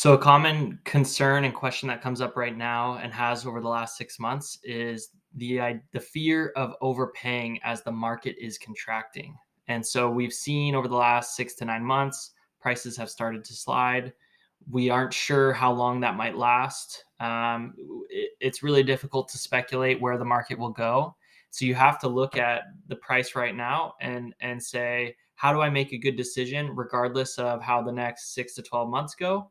So a common concern and question that comes up right now and has over the last 6 months is the fear of overpaying as the market is contracting. And so we've seen over the last 6 to 9 months, prices have started to slide. We aren't sure how long that might last. It's really difficult to speculate where the market will go. So you have to look at the price right now and say, how do I make a good decision regardless of how the next 6 to 12 months go?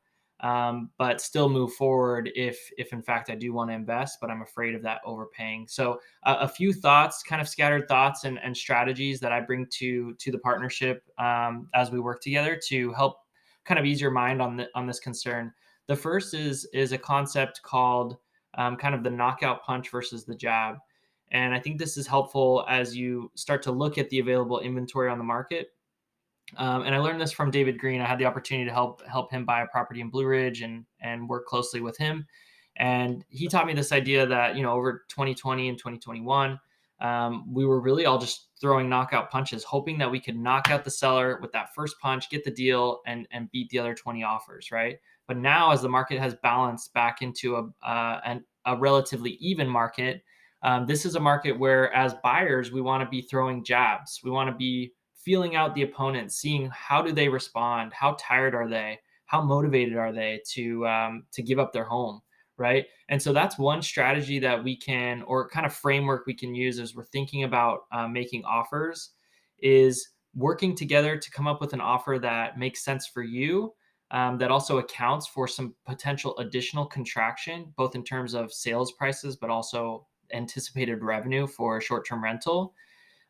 But still move forward if in fact I do want to invest, but I'm afraid of that overpaying. So a few thoughts, kind of scattered thoughts and strategies that I bring to the partnership as we work together to help kind of ease your mind on this concern. The first is a concept called kind of the knockout punch versus the jab. And I think this is helpful as you start to look at the available inventory on the market. And I learned this from David Green. I had the opportunity to help him buy a property in Blue Ridge and work closely with him. And he taught me this idea that over 2020 and 2021, we were really all just throwing knockout punches, hoping that we could knock out the seller with that first punch, get the deal, and beat the other 20 offers, right? But now, as the market has balanced back into a relatively even market, this is a market where, as buyers, we want to be throwing jabs. We want to be feeling out the opponent, seeing how do they respond, how tired are they, how motivated are they to give up their home, right? And so that's one strategy that we can, or kind of framework we can use as we're thinking about making offers, is working together to come up with an offer that makes sense for you. That also accounts for some potential additional contraction, both in terms of sales prices, but also anticipated revenue for a short-term rental,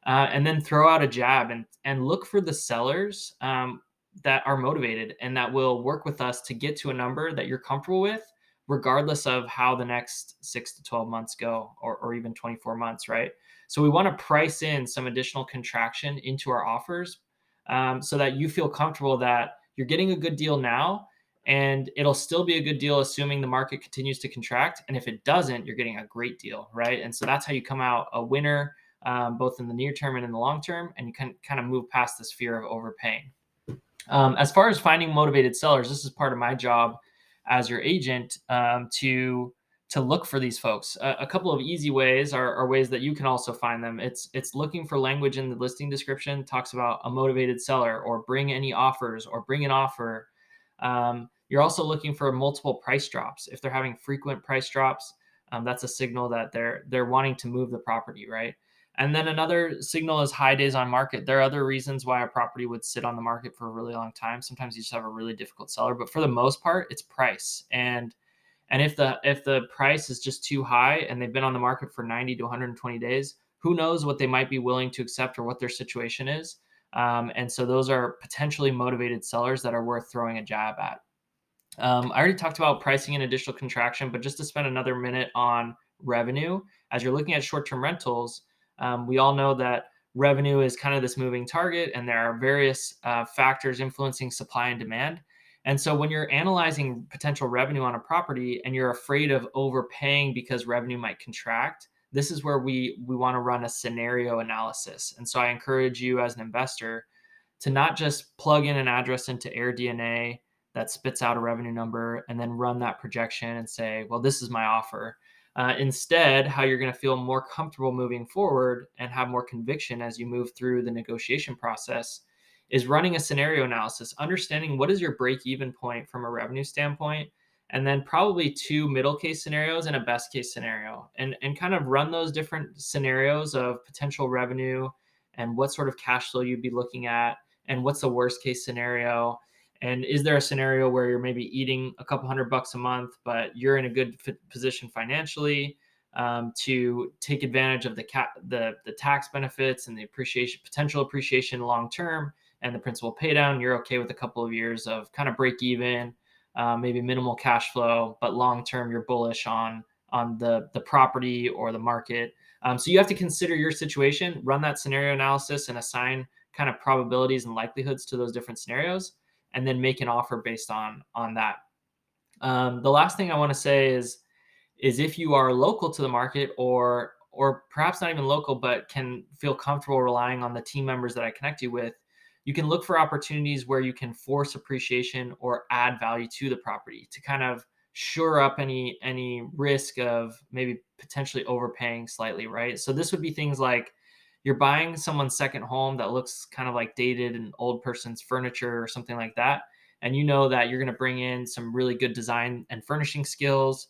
and then throw out a jab and look for the sellers that are motivated and that will work with us to get to a number that you're comfortable with, regardless of how the next 6 to 12 months go, or even 24 months, right? So we want to price in some additional contraction into our offers, so that you feel comfortable that you're getting a good deal now, and it'll still be a good deal assuming the market continues to contract. And if it doesn't, you're getting a great deal, right? And so that's how you come out a winner, both in the near term and in the long term, and you can kind of move past this fear of overpaying. As far as finding motivated sellers, this is part of my job as your agent, to look for these folks. A couple of easy ways are ways that you can also find them. It's looking for language in the listing description, talks about a motivated seller, or bring any offers, or bring an offer. You're also looking for multiple price drops. If they're having frequent price drops, that's a signal that they're wanting to move the property, right? And then another signal is high days on market. There are other reasons why a property would sit on the market for a really long time. Sometimes you just have a really difficult seller, but for the most part, it's price. And if the price is just too high and they've been on the market for 90 to 120 days, who knows what they might be willing to accept or what their situation is. And so those are potentially motivated sellers that are worth throwing a jab at. I already talked about pricing and additional contraction, but just to spend another minute on revenue, as you're looking at short-term rentals, we all know that revenue is kind of this moving target, and there are various factors influencing supply and demand. And so when you're analyzing potential revenue on a property and you're afraid of overpaying because revenue might contract, this is where we want to run a scenario analysis. And so I encourage you as an investor to not just plug in an address into AirDNA that spits out a revenue number and then run that projection and say, well, this is my offer. Instead, how you're going to feel more comfortable moving forward and have more conviction as you move through the negotiation process is running a scenario analysis, understanding what is your break even point from a revenue standpoint, and then probably two middle case scenarios and a best case scenario, and kind of run those different scenarios of potential revenue and what sort of cash flow you'd be looking at, and what's the worst case scenario. And is there a scenario where you're maybe eating a couple $100 a month, but you're in a good position financially, to take advantage of the tax benefits and the potential appreciation long term, and the principal pay down? You're okay with a couple of years of kind of break even, maybe minimal cash flow, but long term you're bullish on the property or the market. So you have to consider your situation, run that scenario analysis, and assign kind of probabilities and likelihoods to those different scenarios, and then make an offer based on that. The last thing I want to say is if you are local to the market, or perhaps not even local, but can feel comfortable relying on the team members that I connect you with, you can look for opportunities where you can force appreciation or add value to the property to kind of shore up any risk of maybe potentially overpaying slightly, right? So this would be things like you're buying someone's second home that looks kind of like dated and old person's furniture or something like that, and you know that you're going to bring in some really good design and furnishing skills,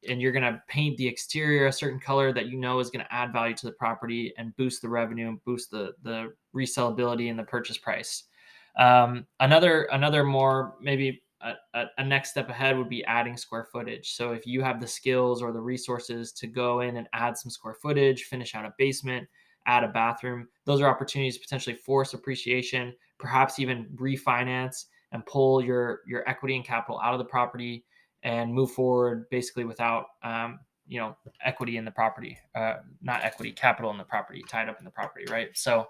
and you're going to paint the exterior a certain color that you know is going to add value to the property and boost the revenue and boost the resellability and the purchase price. Another more maybe a next step ahead would be adding square footage. So if you have the skills or the resources to go in and add some square footage, finish out a basement, add a bathroom, those are opportunities to potentially force appreciation, perhaps even refinance and pull your equity and capital out of the property and move forward basically without equity in the property, not equity, capital in the property, tied up in the property, right? So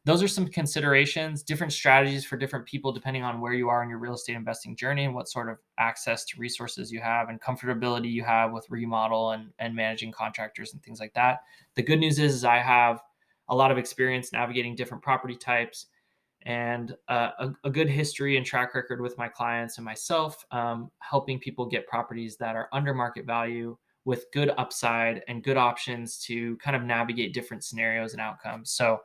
those are some considerations, different strategies for different people depending on where you are in your real estate investing journey and what sort of access to resources you have and comfortability you have with remodel and managing contractors and things like that. The good news is I have a lot of experience navigating different property types and a good history and track record with my clients and myself, helping people get properties that are under market value with good upside and good options to kind of navigate different scenarios and outcomes. So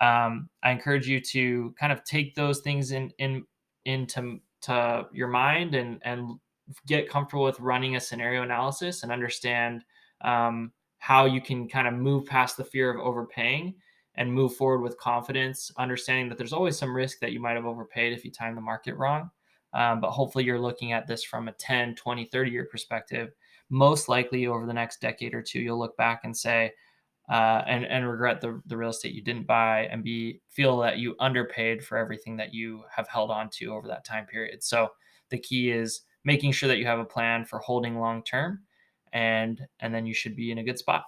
I encourage you to kind of take those things into to your mind and get comfortable with running a scenario analysis and understand how you can kind of move past the fear of overpaying and move forward with confidence, understanding that there's always some risk that you might have overpaid if you time the market wrong. But hopefully you're looking at this from a 10, 20, 30-year perspective. Most likely over the next decade or two, you'll look back and say, and regret the real estate you didn't buy and feel that you underpaid for everything that you have held on to over that time period. So the key is making sure that you have a plan for holding long term, and then you should be in a good spot.